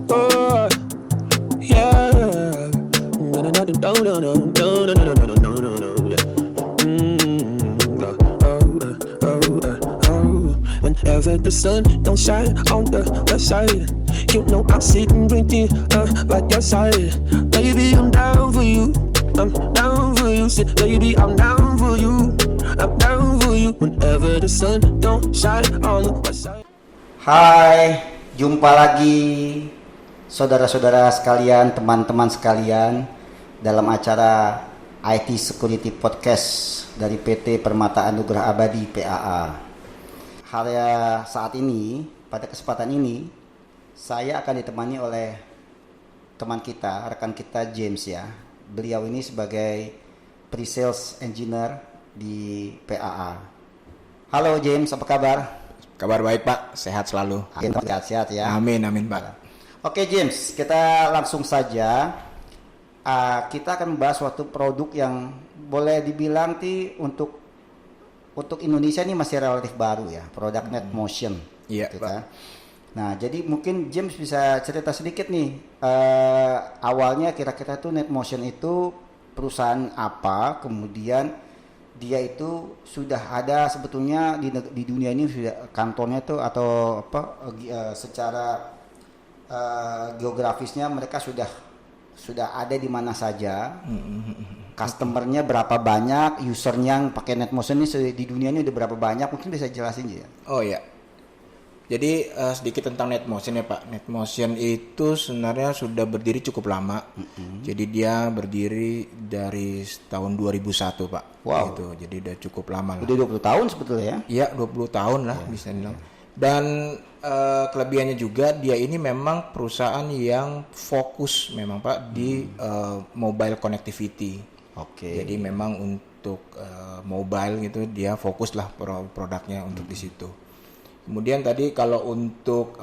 Oh, yeah. No, no, no, no, no, no, no, no, no, no, no, no, no, yeah. Whenever the sun don't shine on the west side, you know I'm sitting drinking by your side. Baby, I'm down for you. I'm down for you. Say, baby, I'm down for you. I'm down for you. Whenever the sun don't shine on the west side. Hai, jumpa lagi saudara-saudara sekalian, teman-teman sekalian dalam acara IT Security Podcast dari PT Permata Anugerah Abadi PAA. Saat ini, pada kesempatan ini, saya akan ditemani oleh teman kita, rekan kita James ya. Beliau ini sebagai Pre-Sales Engineer di PAA. Halo James, apa kabar? Kabar baik Pak, sehat selalu. Sehat-sehat ya. Amin Pak. Oke James, kita langsung saja. Kita akan membahas suatu produk yang boleh dibilang untuk Indonesia ini masih relatif baru ya, produk NetMotion. Iya gitu Pak. kan. Nah jadi mungkin James bisa cerita sedikit nih, awalnya kira-kira tuh NetMotion itu perusahaan apa, kemudian dia itu sudah ada sebetulnya di dunia ini sudah kantornya tuh atau secara geografisnya mereka sudah ada di mana saja, customernya berapa banyak, usernya yang pakai NetMotion ini di dunia ini udah berapa banyak, mungkin bisa jelasin ya? Oh iya. Jadi sedikit tentang NetMotion ya Pak. NetMotion itu sebenarnya sudah berdiri cukup lama. Jadi dia berdiri dari tahun 2001 Pak. Wow. Gitu. Jadi udah cukup lama lah. Udah 20 tahun sebetulnya ya? Iya 20 tahun lah bisa bilang. Dan kelebihannya juga dia ini memang perusahaan yang fokus memang Pak di mobile connectivity. Oke. Jadi memang untuk mobile gitu dia fokus lah produknya untuk di situ. Kemudian tadi kalau untuk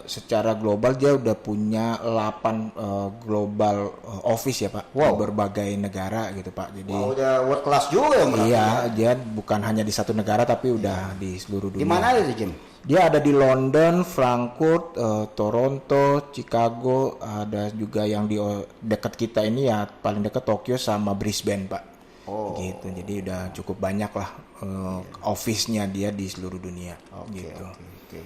secara global dia udah punya 8 global office ya Pak. Wow. Di berbagai negara gitu Pak. Jadi udah world class juga ya berarti. Iya, dia bukan hanya di satu negara tapi udah di seluruh dunia. Di mana ada Jim? Dia ada di London, Frankfurt, Toronto, Chicago, ada juga yang di dekat kita ini ya paling dekat Tokyo sama Brisbane Pak. Oh. Gitu, jadi udah cukup banyak lah office-nya dia di seluruh dunia. Gitu. Oke.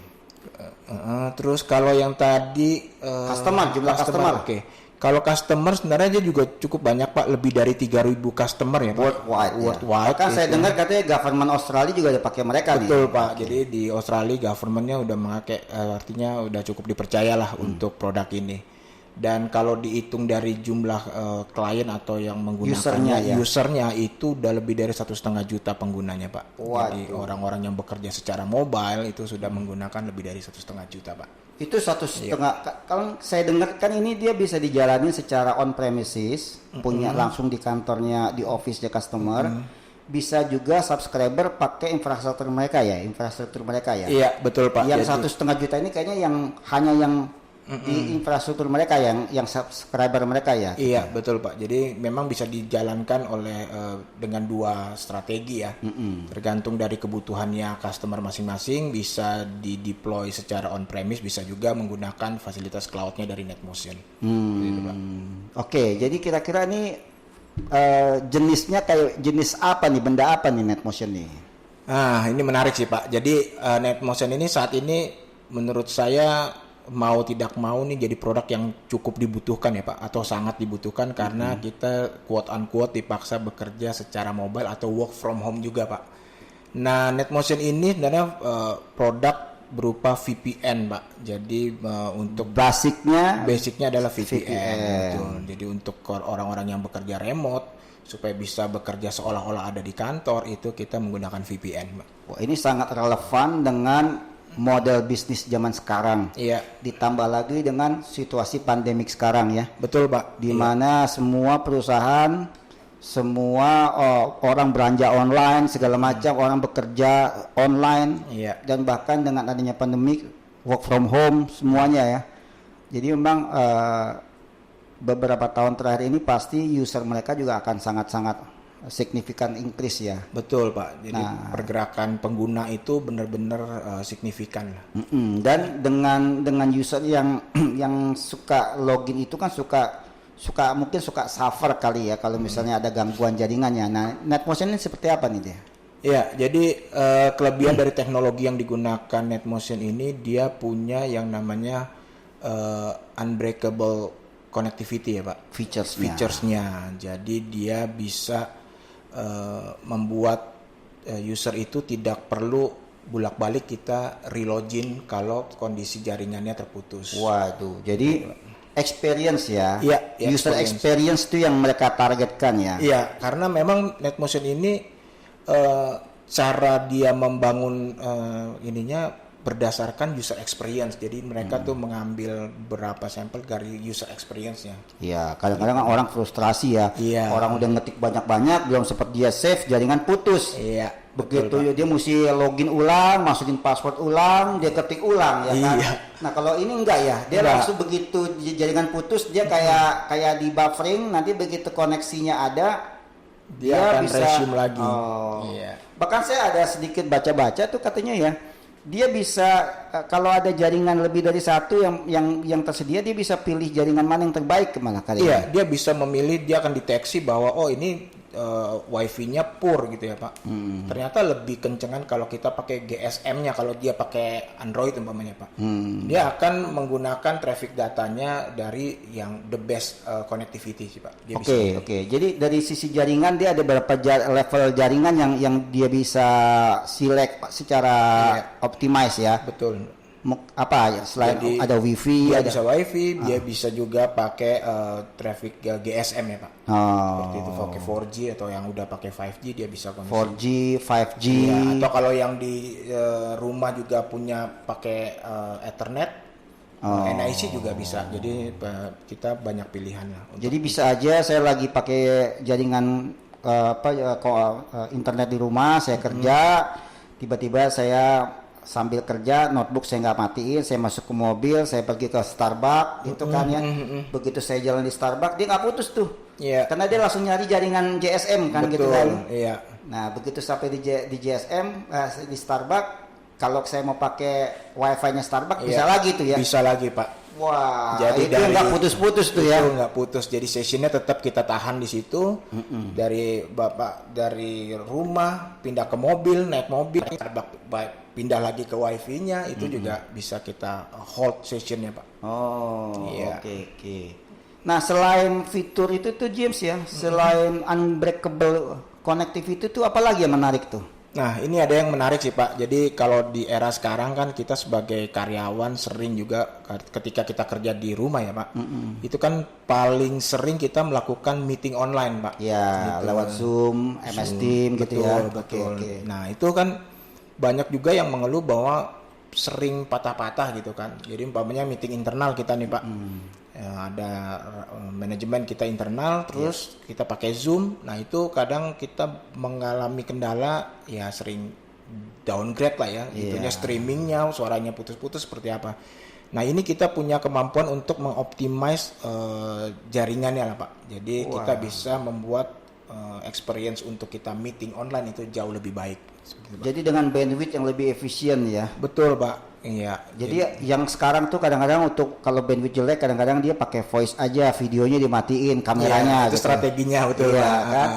Terus kalau yang tadi Jumlah customer. Oke. Kalau customer sebenarnya dia juga cukup banyak Pak, lebih dari 3.000 customer ya Pak. Worldwide. Kan saya dengar katanya government Australia juga ada pakai mereka. Betul Pak. Jadi di Australia governmentnya udah memakai, artinya udah cukup dipercaya lah untuk produk ini. Dan kalau dihitung dari jumlah klien atau yang menggunakannya, usernya itu udah lebih dari 1,5 juta penggunanya Pak. Jadi orang-orang yang bekerja secara mobile itu sudah menggunakan lebih dari 1,5 juta Pak. Itu 1,5. Kalau saya dengar kan ini dia bisa dijalani secara on premises, punya langsung di kantornya, di office-nya customer. Bisa juga subscriber pakai infrastruktur mereka ya. Iya betul Pak. Yang 1,5 juta ini kayaknya hanya yang di infrastruktur mereka yang subscriber mereka ya. Iya betul Pak. Jadi memang bisa dijalankan oleh dengan dua strategi ya. Tergantung dari kebutuhannya customer masing-masing, bisa di deploy secara on premise, bisa juga menggunakan fasilitas cloud-nya dari NetMotion. Gitu, Pak. Oke, jadi kira-kira ini jenisnya kayak jenis apa nih, benda apa nih NetMotion nih? Ini menarik sih Pak. Jadi NetMotion ini saat ini menurut saya mau tidak mau nih jadi produk yang cukup dibutuhkan ya Pak, atau sangat dibutuhkan karena kita quote unquote dipaksa bekerja secara mobile atau work from home juga Pak. Nah NetMotion ini sebenarnya produk berupa VPN Pak. Jadi untuk basicnya adalah VPN. Betul. Jadi untuk orang-orang yang bekerja remote supaya bisa bekerja seolah-olah ada di kantor, itu kita menggunakan VPN Pak. Wah, ini sangat relevan dengan model bisnis zaman sekarang. Iya. Ditambah lagi dengan situasi pandemik sekarang ya. Betul Pak. Di mana semua perusahaan, semua orang belanja online, segala macam, orang bekerja online. Iya. Dan bahkan dengan adanya pandemik, work from home semuanya ya. Jadi memang beberapa tahun terakhir ini pasti user mereka juga akan sangat-sangat signifikan increase ya. Betul Pak. Jadi pergerakan pengguna itu benar-benar signifikan lah. Dan dengan user yang yang suka login itu kan mungkin suka suffer kali ya kalau misalnya ada gangguan jaringannya. Nah, NetMotion ini seperti apa nih dia? Ya, jadi kelebihan dari teknologi yang digunakan NetMotion ini, dia punya yang namanya unbreakable connectivity ya Pak. Featuresnya. Jadi dia bisa membuat user itu tidak perlu bolak-balik kita relogin kalau kondisi jaringannya terputus. Waduh, jadi experience ya. Iya, user experience itu yang mereka targetkan ya. Iya, karena memang NetMotion ini cara dia membangun ininya berdasarkan user experience. Jadi mereka tuh mengambil beberapa sampel dari user experience-nya. Iya, kadang-kadang orang frustrasi ya. Iya. Orang udah ngetik banyak-banyak, belum sempat dia save, jaringan putus. Iya. Begitu ya, dia mesti login ulang, masukin password ulang, dia ketik ulang ya kan. Iya. Nah, kalau ini enggak ya. Dia langsung begitu jaringan putus, dia kayak di buffering, nanti begitu koneksinya ada dia akan bisa resume lagi. Iya. Bahkan saya ada sedikit baca-baca tuh katanya ya. Dia bisa kalau ada jaringan lebih dari satu yang tersedia, dia bisa pilih jaringan mana yang terbaik kemana kali. Iya, dia bisa memilih, dia akan deteksi bahwa oh ini wifi-nya poor gitu ya Pak. Ternyata lebih kencengan kalau kita pakai GSM-nya, kalau dia pakai Android umpamanya Pak. Dia akan menggunakan traffic datanya dari yang the best connectivity sih Pak. Oke. Jadi dari sisi jaringan dia ada berapa level jaringan yang dia bisa select Pak, secara optimize ya. Betul. Apa ya selain jadi, ada wifi, dia bisa wifi, dia bisa juga pakai traffic GSM ya Pak. Seperti itu pakai 4G atau yang udah pakai 5G dia bisa koneksi. 4G, 5G. Ya, atau kalau yang di rumah juga punya pakai Ethernet, NIC juga bisa. Jadi kita banyak pilihan lah. Jadi bisa aja saya lagi pakai jaringan internet di rumah, saya kerja, tiba-tiba saya sambil kerja, notebook saya nggak matiin, saya masuk ke mobil, saya pergi ke Starbucks, gitu kan ya. Begitu saya jalan di Starbucks, dia nggak putus tuh, karena dia langsung nyari jaringan GSM kan. Betul, gitu kan. Iya. Nah begitu sampai di GSM di Starbucks, kalau saya mau pakai wifi-nya Starbucks bisa lagi tuh ya. Bisa lagi Pak. Wah, jadi itu nggak putus-putus tuh ya. Itu nggak putus, jadi sessionnya tetap kita tahan di situ. Dari rumah pindah ke mobil, naik mobil, pindah lagi ke wifi-nya, itu juga bisa kita hold sessionnya Pak. Oke. Nah selain fitur itu tuh James ya, selain unbreakable connectivity itu apa lagi yang menarik tuh? Nah ini ada yang menarik sih Pak. Jadi kalau di era sekarang kan kita sebagai karyawan sering juga ketika kita kerja di rumah ya Pak, itu kan paling sering kita melakukan meeting online Pak. Ya gitu. Lewat Zoom, MS Team gitu ya. Betul. Nah itu kan banyak juga yang mengeluh bahwa sering patah-patah gitu kan. Jadi umpamanya meeting internal kita nih Pak, ada manajemen kita internal, terus kita pakai Zoom. Nah itu kadang kita mengalami kendala, ya sering downgrade lah ya, itunya streamingnya, suaranya putus-putus seperti apa. Nah ini kita punya kemampuan untuk mengoptimize jaringannya lah Pak. Jadi kita bisa membuat experience untuk kita meeting online itu jauh lebih baik. Jadi dengan bandwidth yang lebih efisien ya. Betul Pak. Iya. Jadi yang sekarang tuh kadang-kadang untuk kalau bandwidth jelek, kadang-kadang dia pakai voice aja, videonya dimatiin, kameranya. Itu gitu. Strateginya betul Pak. Kan?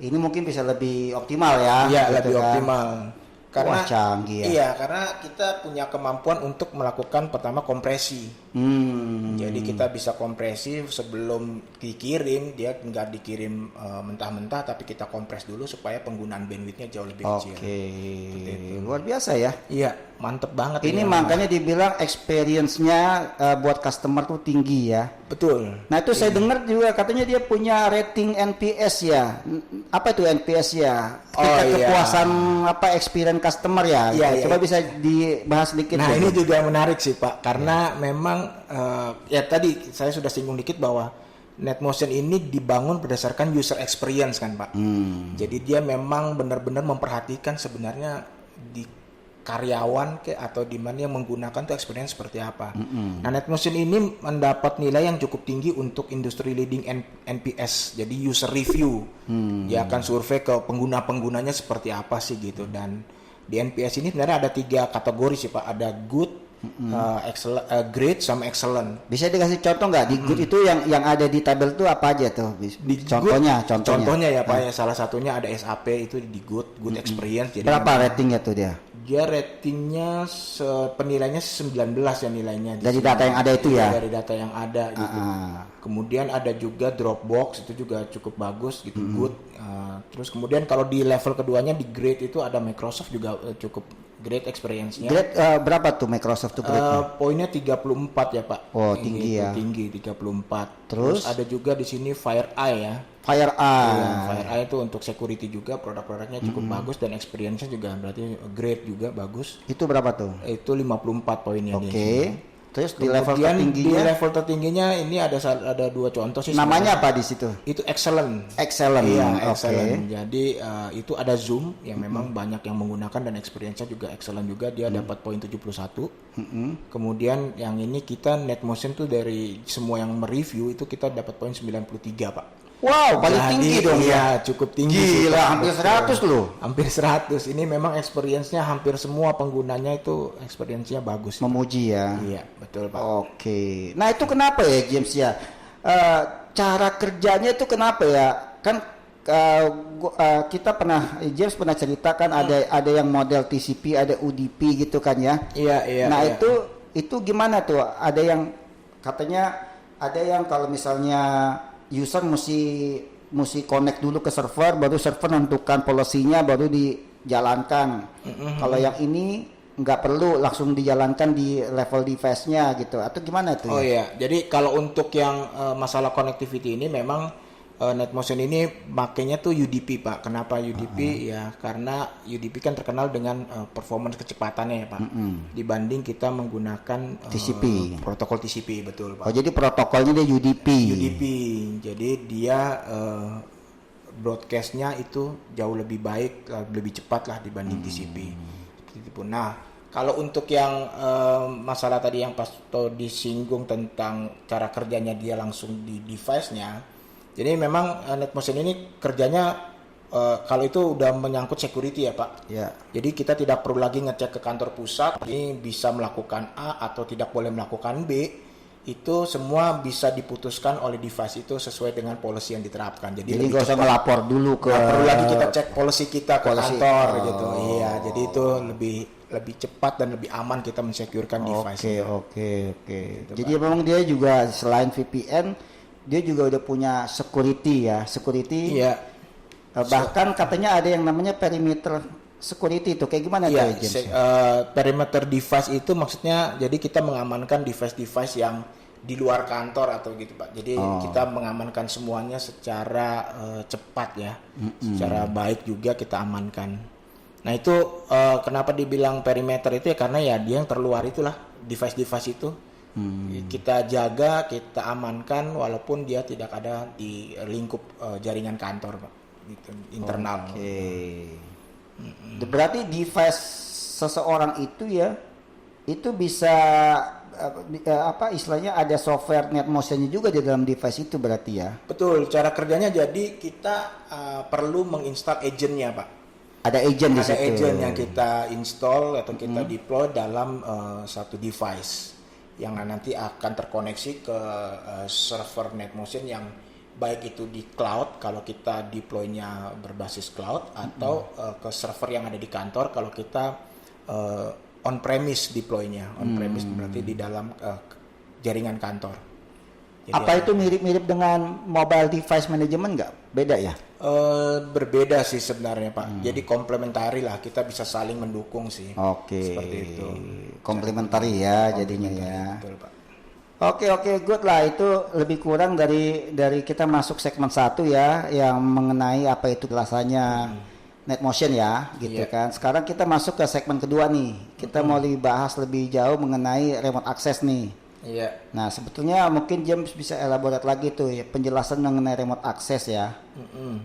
Ini mungkin bisa lebih optimal ya. Iya gitu lebih kan. optimal. Karena canggih ya. Iya, karena kita punya kemampuan untuk melakukan pertama kompresi. Jadi kita bisa kompresi sebelum dikirim, dia nggak dikirim mentah-mentah, tapi kita kompres dulu supaya penggunaan bandwidthnya jauh lebih kecil. Luar biasa ya. Iya, mantep banget. Ini makanya dibilang experience-nya buat customer tuh tinggi ya. Betul. Nah itu saya dengar juga katanya dia punya rating NPS ya. Apa itu NPS ya? Kepuasan experience customer ya. Coba bisa dibahas sedikit. Nah ini juga menarik sih Pak, karena memang ya tadi saya sudah singgung dikit bahwa NetMotion ini dibangun berdasarkan user experience kan Pak. Jadi dia memang benar-benar memperhatikan sebenarnya di karyawan atau di mana yang menggunakan tuh experience seperti apa. Nah, NetMotion ini mendapat nilai yang cukup tinggi untuk industry leading NPS, jadi user review. Dia akan survei ke pengguna-penggunanya seperti apa sih gitu. Dan di NPS ini sebenarnya ada 3 kategori sih Pak, ada good, excellent, great sama excellent. Bisa dikasih contoh nggak di good itu yang ada di tabel itu apa aja tuh? Contohnya ya Pak ya, salah satunya ada SAP itu di good experience. Jadi berapa ratingnya tuh dia? Dia ratingnya penilaiannya 19 ya nilainya. Dari data yang ada itu ya? Dari data yang ada gitu. Kemudian ada juga Dropbox, itu juga cukup bagus gitu, good. Terus kemudian kalau di level keduanya di grade itu ada Microsoft juga cukup great experience-nya. Grade berapa tuh Microsoft tuh grade-nya? Poinnya 34 ya Pak. Oh, tinggi ya. Tinggi 34. Terus ada juga di sini FireEye ya. FireEye itu untuk security juga, produk-produknya cukup bagus dan experience-nya juga berarti great juga bagus. Itu berapa tuh? Itu 54 poinnya. Oke. Terus di level tertingginya ini ada 2 contoh sih. Namanya apa di situ? Itu excellent. Iya, excellent. Jadi itu ada Zoom yang memang banyak yang menggunakan dan experience-nya juga excellent juga, dia dapat poin 71. Kemudian yang ini kita NetMotion tuh dari semua yang mereview itu kita dapat poin 93 Pak. Wow, paling tinggi dong ya. Cukup tinggi. Gila, hampir 100 loh. Hampir 100. Ini memang experience-nya hampir semua penggunanya itu experience-nya bagus. Memuji ya. Iya, betul Pak. Oke. Nah, itu kenapa ya James ya? Cara kerjanya itu kenapa ya? Kan kita James pernah ceritakan ada yang model TCP, ada UDP gitu kan ya. Iya. Nah, itu gimana tuh? Ada yang katanya kalau misalnya user mesti connect dulu ke server, baru server menentukan polisinya, baru dijalankan. Kalau yang ini nggak perlu, langsung dijalankan di level device-nya gitu, atau gimana itu? Oh iya, jadi kalau untuk yang masalah connectivity ini memang NetMotion ini makanya tuh UDP Pak. Kenapa UDP? Ya karena UDP kan terkenal dengan performance kecepatannya ya Pak. Dibanding kita menggunakan TCP. Protokol TCP, betul Pak. Oh, jadi protokolnya dia UDP. Jadi dia broadcast-nya itu jauh lebih baik, lebih cepat lah dibanding TCP. Seperti itu. Nah, kalau untuk yang masalah tadi yang pas disinggung tentang cara kerjanya dia langsung di device-nya. Jadi memang NetMotion ini kerjanya kalau itu udah menyangkut security ya Pak. Ya. Jadi kita tidak perlu lagi ngecek ke kantor pusat, ini bisa melakukan A atau tidak boleh melakukan B. Itu semua bisa diputuskan oleh device itu sesuai dengan policy yang diterapkan. Jadi nggak usah melapor dulu ke. Nggak perlu lagi kita cek policy kita ke kantor gitu. Iya, jadi itu lebih cepat dan lebih aman kita mensecurekan device. Oke. Gitu, jadi memang dia juga selain VPN dia juga udah punya security. Iya. Bahkan katanya ada yang namanya perimeter security itu kayak gimana tuh James? Perimeter device itu maksudnya jadi kita mengamankan device-device yang di luar kantor atau gitu Pak. Jadi kita mengamankan semuanya secara cepat ya. Secara baik juga kita amankan. Nah itu kenapa dibilang perimeter itu ya karena ya dia yang terluar itulah device-device itu. Kita jaga, kita amankan walaupun dia tidak ada di lingkup jaringan kantor Pak, gitu, internal. Berarti device seseorang itu ya, itu bisa istilahnya ada software NetMotion-nya juga di dalam device itu berarti ya? Betul, cara kerjanya jadi kita perlu menginstal agent-nya Pak. Ada agent di situ. Ada agent yang kita install atau kita deploy dalam satu device yang nanti akan terkoneksi ke server NetMotion yang baik itu di cloud kalau kita deploy-nya berbasis cloud atau ke server yang ada di kantor kalau kita on-premise deploy-nya. On-premise berarti di dalam jaringan kantor. Jadi apa itu mirip-mirip dengan mobile device management nggak? Beda ya? Berbeda sih sebenarnya Pak. Jadi komplementari lah, kita bisa saling mendukung sih. Seperti itu. Komplementari ya jadinya ya. Betul Pak. Oke, good lah, itu lebih kurang dari kita masuk segmen 1 ya yang mengenai apa itu rasanya NetMotion ya gitu kan. Sekarang kita masuk ke segmen kedua nih. Kita mau bahas lebih jauh mengenai remote access nih. Iya. Nah, sebetulnya mungkin James bisa elaborate lagi tuh ya, penjelasan mengenai remote access ya.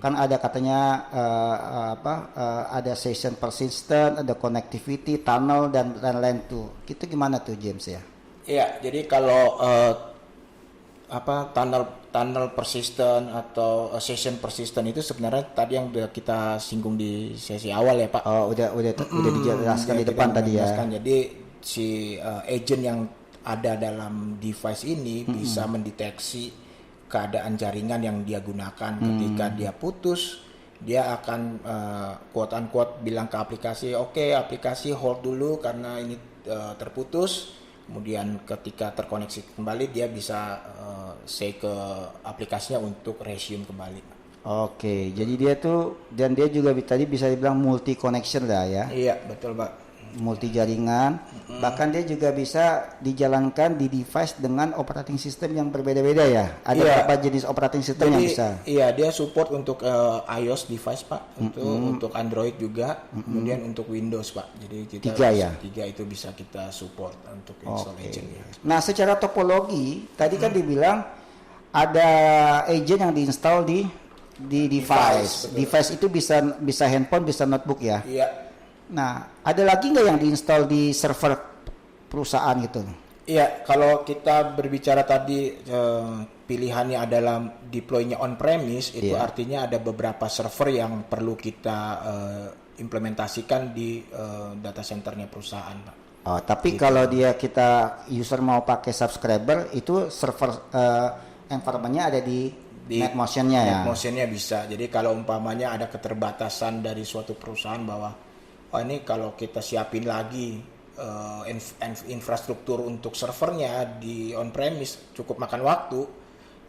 Kan ada katanya ada session persistent, ada connectivity, tunnel dan lain-lain tuh. Itu gimana tuh James ya? Iya, jadi kalau tunnel persistent atau session persistent itu sebenarnya tadi yang udah kita singgung di sesi awal ya Pak. Oh, udah dijelaskan di depan tadi ya. Jadi si agent yang ada dalam device ini bisa mendeteksi keadaan jaringan yang dia gunakan. Ketika dia putus, dia akan quote unquote bilang ke aplikasi, oke, aplikasi hold dulu karena ini terputus. Kemudian ketika terkoneksi kembali, dia bisa say ke aplikasinya untuk resume kembali. Oke, jadi dia tuh dan dia juga tadi bisa dibilang multi connection lah ya. Iya, betul Pak. Multi jaringan, bahkan dia juga bisa dijalankan di device dengan operating system yang berbeda-beda ya. Ada berapa jenis operating system yang bisa? Iya, dia support untuk iOS device Pak, untuk Android juga, kemudian untuk Windows Pak. Jadi kita tiga itu bisa kita support untuk install agentnya. Nah, secara topologi tadi kan dibilang ada agent yang diinstal di device. Device itu bisa handphone, bisa notebook ya. Iya. Nah, ada lagi nggak yang diinstal di server perusahaan gitu? Iya, kalau kita berbicara tadi pilihannya adalah deploy-nya on-premise, itu artinya ada beberapa server yang perlu kita implementasikan di data centernya perusahaan, Pak. Oh, tapi gitu. Kalau kita user mau pakai subscriber, itu server environment-nya ada di NetMotion-nya ya? NetMotion-nya bisa. Jadi kalau umpamanya ada keterbatasan dari suatu perusahaan bahwa ini kalau kita siapin lagi infrastruktur untuk servernya di on-premise cukup makan waktu,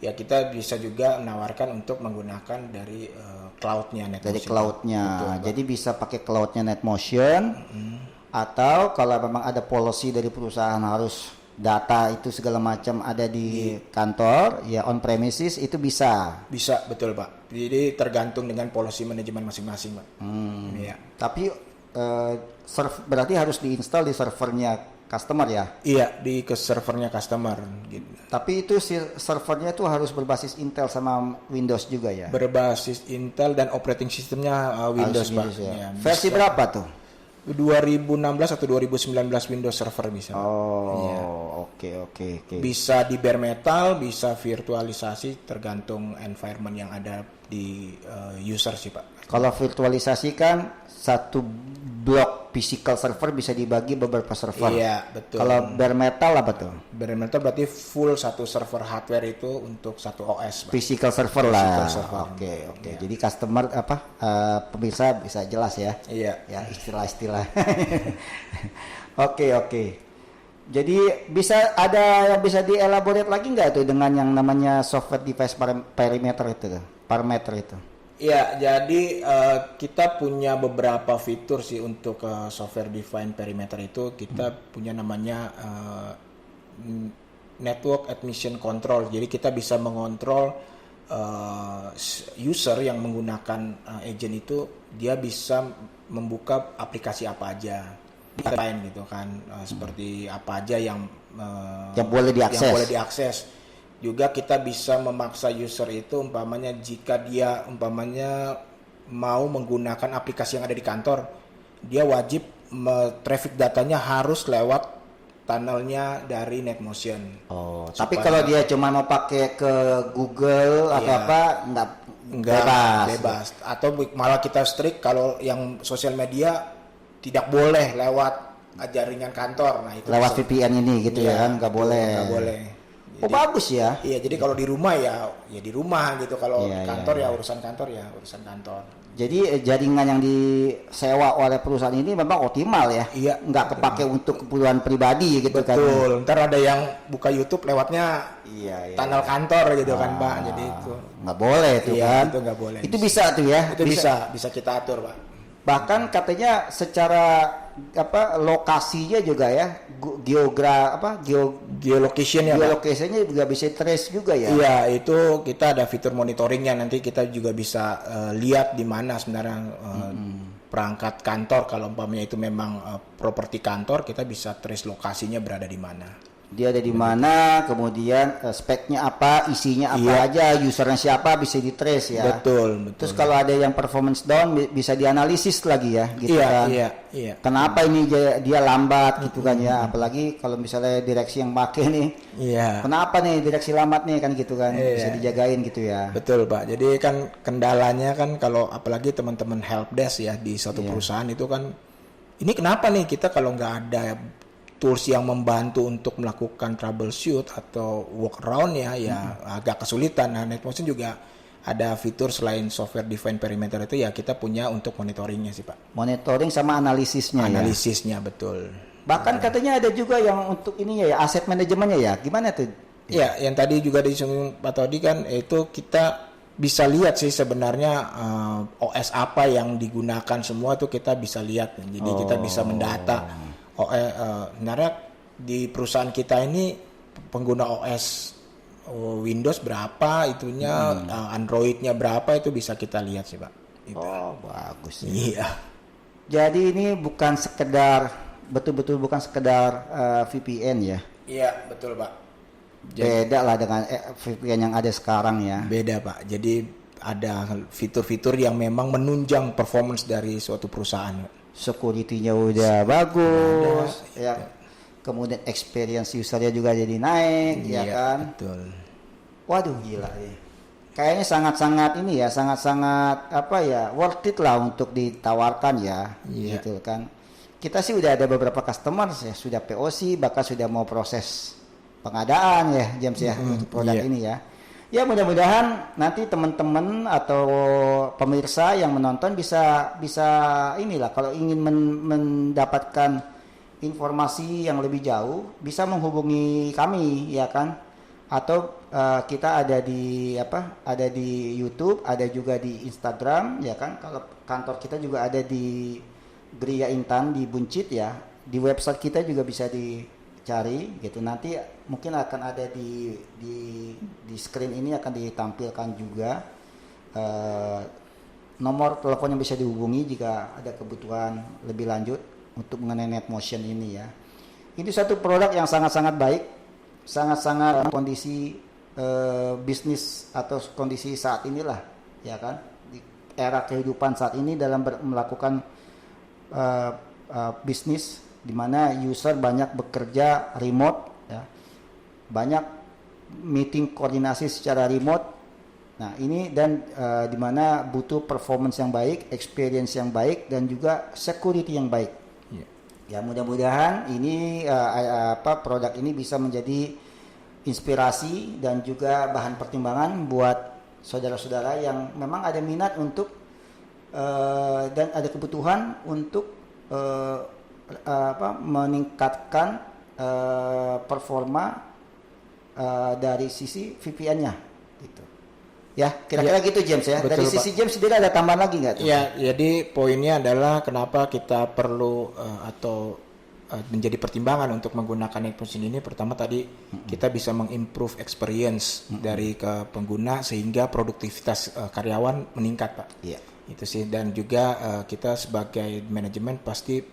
ya kita bisa juga menawarkan untuk menggunakan dari cloud-nya NetMotion. Dari cloud-nya, jadi bisa pakai cloud-nya NetMotion, atau kalau memang ada policy dari perusahaan harus data itu segala macam ada di kantor, ya on-premises itu bisa. Bisa, betul Pak. Jadi tergantung dengan policy manajemen masing-masing Pak. Ya. Tapi berarti harus diinstal di servernya customer ya? Iya, ke servernya customer. Gitu. Tapi itu servernya itu harus berbasis Intel sama Windows juga ya? Berbasis Intel dan operating sistemnya Windows Pak. Ya. Versi berapa tuh? 2016 atau 2019 Windows Server bisa. Oke. Bisa di bare metal, bisa virtualisasi tergantung environment yang ada di user sih Pak. Kalau virtualisasi kan satu blok physical server bisa dibagi beberapa server. Iya, betul. Kalau bare metal apa tuh? Bare metal berarti full satu server hardware itu untuk satu OS. Pak. Physical server lah. Oke. Ya. Jadi customer pemirsa bisa jelas ya. Iya. Ya istilah-istilah. Oke. Jadi ada yang bisa dielaborate lagi nggak tuh dengan yang namanya software device parameter itu? Ya, jadi kita punya beberapa fitur sih untuk software defined perimeter itu. Kita punya namanya network admission control. Jadi kita bisa mengontrol user yang menggunakan agent itu, dia bisa membuka aplikasi apa aja, lain gitu kan, seperti apa aja yang boleh diakses. Juga kita bisa memaksa user itu umpamanya jika dia mau menggunakan aplikasi yang ada di kantor, dia wajib traffic datanya harus lewat tunnelnya dari NetMotion. Tapi kalau dia cuma mau pakai ke Google atau enggak bebas. Atau malah kita strict kalau yang sosial media tidak boleh lewat jaringan kantor. Nah, itu lewat VPN ini gitu ya kan, nggak boleh. Jadi, bagus ya. Iya, jadi kalau di rumah ya di rumah gitu. Kalau di kantor urusan kantor. Jadi jaringan yang disewa oleh perusahaan ini memang optimal ya. Iya. Nggak kepake untuk keperluan pribadi gitu. Betul. Ntar ada yang buka YouTube lewatnya tunnel kantor gitu kan Pak. Jadi itu nggak boleh tuh kan. Itu nggak boleh. Itu bisa tuh ya. Itu bisa kita atur Pak. Bahkan katanya secara lokasinya juga ya, geolocation-nya juga bisa trace juga ya. Iya, itu kita ada fitur monitoringnya, nanti kita juga bisa lihat di mana sebenarnya perangkat kantor. Kalau umpamanya itu memang properti kantor, kita bisa trace lokasinya berada di mana. Dia ada di mana, kemudian speknya apa, isinya apa aja, usernya siapa bisa di trace ya. Betul. Terus kalau ada yang performance down bisa dianalisis lagi ya, gitu kan. Iya. Kenapa ini dia lambat gitu kan ya, apalagi kalau misalnya direksi yang pakai nih. Iya. Kenapa nih direksi lambat nih kan gitu kan, bisa dijagain gitu ya. Betul Pak. Jadi kan kendalanya kan kalau apalagi teman-teman helpdesk ya di suatu perusahaan itu kan, ini kenapa nih kita kalau nggak ada tools yang membantu untuk melakukan troubleshoot atau workaround ya agak kesulitan. Nah, NetMotion juga ada fitur selain software defined perimeter itu ya kita punya untuk monitoringnya sih Pak. Monitoring sama analisisnya. Analisisnya betul. Bahkan katanya ada juga yang untuk ini ya aset manajemennya ya. Gimana tuh? Ya, yang tadi juga disinggung Pak Todi kan itu kita bisa lihat sih sebenarnya OS apa yang digunakan semua tuh kita bisa lihat. Jadi kita bisa mendata. Sebenarnya di perusahaan kita ini pengguna OS Windows berapa itunya, Androidnya berapa itu bisa kita lihat sih Pak. Gitu. Oh bagus. Iya. Jadi ini bukan sekedar betul-betul bukan sekedar VPN ya. Iya betul Pak. Beda lah dengan VPN yang ada sekarang ya. Beda Pak. Jadi ada fitur-fitur yang memang menunjang performance dari suatu perusahaan. Security-nya udah bagus, ya. Kemudian experience usernya juga jadi naik, ya kan? Betul. Waduh gila ya. Kayaknya sangat-sangat ini ya, sangat-sangat apa ya, worth it lah untuk ditawarkan ya, gitu kan. Kita sih udah ada beberapa customer ya, sudah POC, bahkan sudah mau proses pengadaan ya, James ya, untuk produk ini ya. Ya mudah-mudahan nanti teman-teman atau pemirsa yang menonton bisa inilah kalau ingin mendapatkan informasi yang lebih jauh bisa menghubungi kami ya kan, atau kita ada di YouTube, ada juga di Instagram ya kan. Kalau kantor kita juga ada di Gria Intan di Buncit ya, di website kita juga bisa dicari gitu. Nanti mungkin akan ada di screen ini akan ditampilkan juga nomor telepon yang bisa dihubungi jika ada kebutuhan lebih lanjut untuk mengenai NetMotion ini ya. Ini satu produk yang sangat-sangat baik, sangat-sangat kondisi bisnis atau kondisi saat inilah ya kan, di era kehidupan saat ini dalam melakukan bisnis di mana user banyak bekerja remote ya. Banyak meeting koordinasi secara remote. Nah, ini dan di mana butuh performance yang baik, experience yang baik dan juga security yang baik. Ya, mudah-mudahan ini produk ini bisa menjadi inspirasi dan juga bahan pertimbangan buat saudara-saudara yang memang ada minat untuk dan ada kebutuhan untuk meningkatkan performa dari sisi VPN-nya gitu. Ya, kira-kira gitu James ya. Betul, dari sisi Pak. James sendiri ada tambahan lagi nggak tuh? Ya, jadi poinnya adalah kenapa kita perlu menjadi pertimbangan untuk menggunakan NetMotion ini. Pertama tadi kita bisa mengimprove experience dari ke pengguna sehingga produktivitas karyawan meningkat Pak. Iya. Itu sih, dan juga kita sebagai manajemen pasti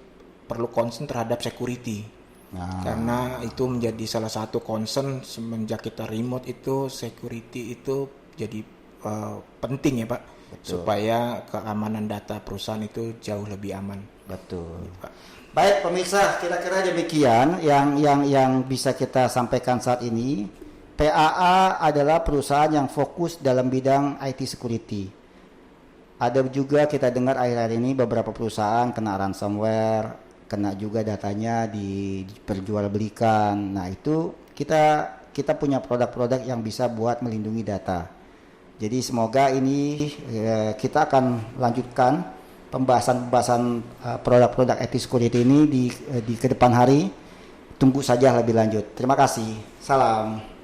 perlu concern terhadap security. Karena itu menjadi salah satu concern semenjak kita remote itu, security itu jadi penting ya Pak. Betul. Supaya keamanan data perusahaan itu jauh lebih aman. Betul. Gitu, Pak. Baik pemirsa, kira-kira demikian yang bisa kita sampaikan saat ini. PAA adalah perusahaan yang fokus dalam bidang IT security. Ada juga kita dengar akhir-akhir ini beberapa perusahaan kena ransomware, kena juga datanya diperjualbelikan. Nah itu kita punya produk-produk yang bisa buat melindungi data. Jadi semoga ini kita akan lanjutkan pembahasan produk-produk IT security ini di ke depan hari. Tunggu saja lebih lanjut. Terima kasih. Salam.